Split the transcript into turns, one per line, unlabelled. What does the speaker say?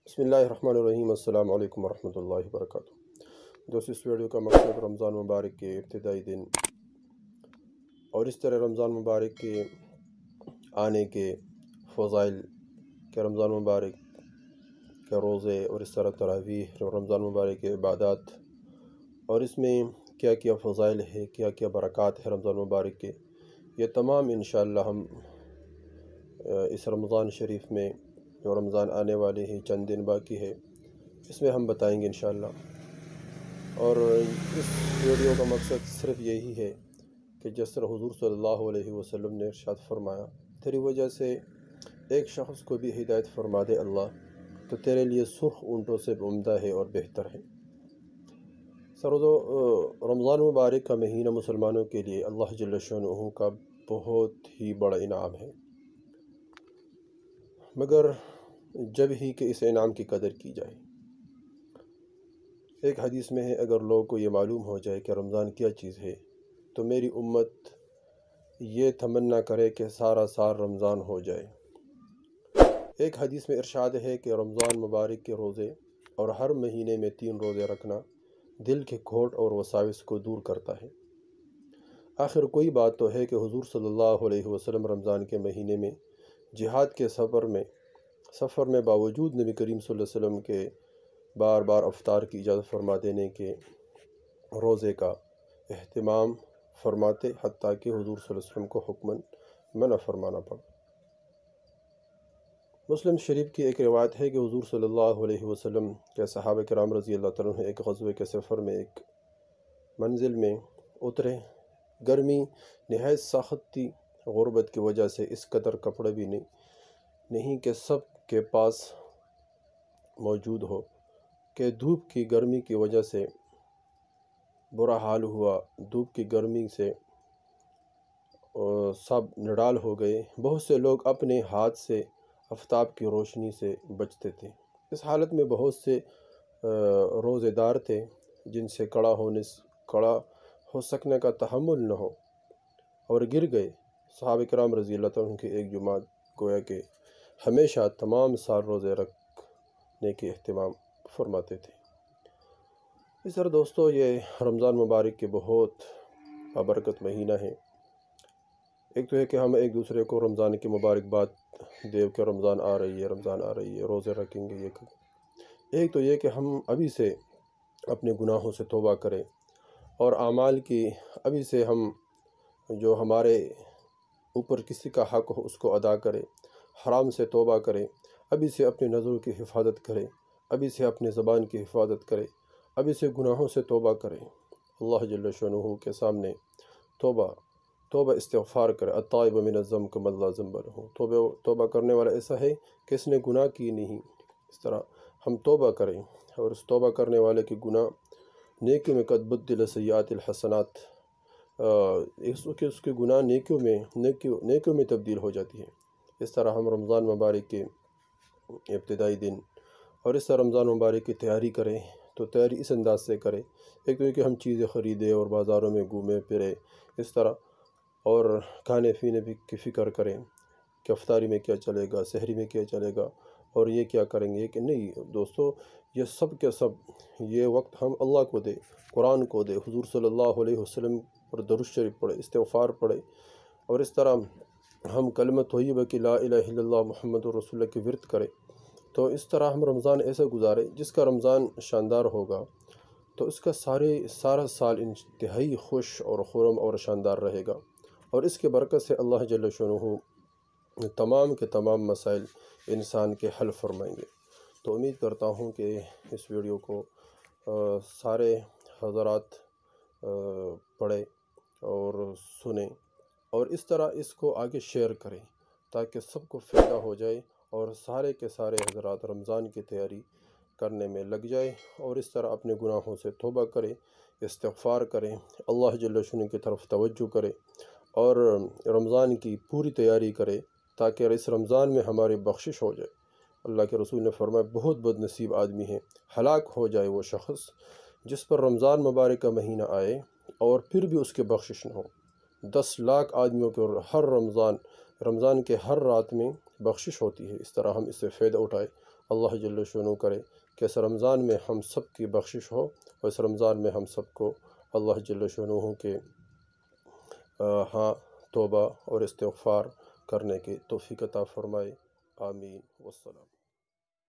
بسم اللہ الرحمن الرحیم۔ السلام علیکم ورحمۃ اللہ وبرکاتہ۔ دوستو، اس ویڈیو کا مقصد رمضان مبارک کے ابتدائی دن اور اس طرح رمضان مبارک کے آنے کے فضائل کہ رمضان مبارک کے روزے اور اس طرح تراویح اور رمضان مبارک کے عبادات اور اس میں کیا کیا فضائل ہے، کیا کیا برکات ہے رمضان مبارک کے، یہ تمام انشاءاللہ ہم اس رمضان شریف میں جو رمضان آنے والے ہیں، چند دن باقی ہے، اس میں ہم بتائیں گے انشاءاللہ۔ اور اس ویڈیو کا مقصد صرف یہی ہے کہ جس طرح حضور صلی اللہ علیہ وسلم نے ارشاد فرمایا، تیری وجہ سے ایک شخص کو بھی ہدایت فرما دے اللہ تو تیرے لیے سرخ اونٹوں سے عمدہ ہے اور بہتر ہے۔ رمضان مبارک کا مہینہ مسلمانوں کے لیے اللہ جل شانہ کا بہت ہی بڑا انعام ہے، مگر جب ہی کہ اس انعام کی قدر کی جائے۔ ایک حدیث میں ہے، اگر لوگوں کو یہ معلوم ہو جائے کہ رمضان کیا چیز ہے تو میری امت یہ تمنا کرے کہ سارا سال رمضان ہو جائے۔ ایک حدیث میں ارشاد ہے کہ رمضان مبارک کے روزے اور ہر مہینے میں 3 روزے رکھنا دل کے کھوٹ اور وساوس کو دور کرتا ہے۔ آخر کوئی بات تو ہے کہ حضور صلی اللہ علیہ وسلم رمضان کے مہینے میں جہاد کے سفر میں باوجود نبی کریم صلی اللہ علیہ وسلم کے بار بار افطار کی اجازت فرما دینے کے روزے کا اہتمام فرماتے، حتیٰ کہ حضور صلی اللہ علیہ وسلم کو حکماً منع فرمانا پڑا۔ مسلم شریف کی ایک روایت ہے کہ حضور صلی اللہ علیہ وسلم کے صحابہ کرام رضی اللہ تعالیٰ عنہ ایک غزوے کے سفر میں ایک منزل میں اترے۔ گرمی نہایت سخت تھی، غربت کی وجہ سے اس قدر کپڑے بھی نہیں کہ سب کے پاس موجود ہو، کہ دھوپ کی گرمی کی وجہ سے برا حال ہوا۔ دھوپ کی گرمی سے سب نڈال ہو گئے۔ بہت سے لوگ اپنے ہاتھ سے آفتاب کی روشنی سے بچتے تھے۔ اس حالت میں بہت سے روزے دار تھے جن سے کڑا ہو سکنے کا تحمل نہ ہو اور گر گئے۔ صحابہ کرام رضی اللہ عنہ کی ایک جماعت گویا کہ ہمیشہ تمام سال روزے رکھنے کے اہتمام فرماتے تھے۔ اس طرح دوستو، یہ رمضان مبارک کے بہت بابرکت مہینہ ہے۔ ایک تو ہے کہ ہم ایک دوسرے کو رمضان کی مبارکباد دے کہ رمضان آ رہی ہے، رمضان آ رہی ہے، روزے رکھیں گے۔ ایک تو یہ کہ ہم ابھی سے اپنے گناہوں سے توبہ کریں اور اعمال کی ابھی سے ہم جو ہمارے اوپر کسی کا حق ہو اس کو ادا کریں، حرام سے توبہ کریں، ابھی سے اپنے نظروں کی حفاظت کریں، ابھی سے اپنے زبان کی حفاظت کریں، ابھی سے گناہوں سے توبہ کریں۔ اللہ جل شانہ کے سامنے توبہ استغفار کرے۔ التائب من الذنب کمن لا ذنب لہ۔ توبہ کرنے والا ایسا ہے کہ اس نے گناہ کی نہیں۔ اس طرح ہم توبہ کریں اور اس توبہ کرنے والے کی گناہ نیکی میں قد بدل سیئات الحسنات، اس کے گناہ نیکیوں میں تبدیل ہو جاتی ہے۔ اس طرح ہم رمضان مبارک کے ابتدائی دن اور اس طرح رمضان مبارک کی تیاری کریں تو تیاری اس انداز سے کریں، ایک تو یہ کہ ہم چیزیں خریدیں اور بازاروں میں گھومیں پھریں، اس طرح اور کھانے پینے کی فکر کریں کہ افطاری میں کیا چلے گا، سحری میں کیا چلے گا اور یہ کیا کریں گے کہ نہیں۔ دوستو، یہ سب کے سب یہ وقت ہم اللہ کو دے، قرآن کو دے، حضور صلی اللہ علیہ وسلم پر درود شریف پڑھے، استغفار پڑھے، اور اس طرح ہم کلمہ طیبہ کی لا الہ الا اللہ محمد رسول اللہ کی ورد کریں۔ تو اس طرح ہم رمضان ایسے گزارے جس کا رمضان شاندار ہوگا تو اس کا سارا سال انتہائی خوش اور خرم اور شاندار رہے گا، اور اس کے برکت سے اللہ جل شانہ تمام کے تمام مسائل انسان کے حل فرمائیں گے۔ تو امید کرتا ہوں کہ اس ویڈیو کو سارے حضرات پڑھیں اور سنیں اور اس طرح اس کو آگے شیئر کریں تاکہ سب کو فائدہ ہو جائے اور سارے کے سارے حضرات رمضان کی تیاری کرنے میں لگ جائے اور اس طرح اپنے گناہوں سے توبہ کریں، استغفار کریں، اللہ جل شانہ کی طرف توجہ کریں اور رمضان کی پوری تیاری کرے تاکہ اس رمضان میں ہماری بخشش ہو جائے۔ اللہ کے رسول نے فرمایا، بہت بد نصیب آدمی ہے، ہلاک ہو جائے وہ شخص جس پر رمضان مبارک کا مہینہ آئے اور پھر بھی اس کی بخشش نہ ہو۔ 10 لاکھ آدمیوں کو ہر رمضان کے ہر رات میں بخشش ہوتی ہے۔ اس طرح ہم اس سے فائدہ اٹھائے اللہ جل شانہ کرے کہ اس رمضان میں ہم سب کی بخشش ہو، اور اس رمضان میں ہم سب کو اللہ جل شانہ کے ہاں توبہ اور استغفار کرنے کی توفیق عطا فرمائے۔ آمین والسلام۔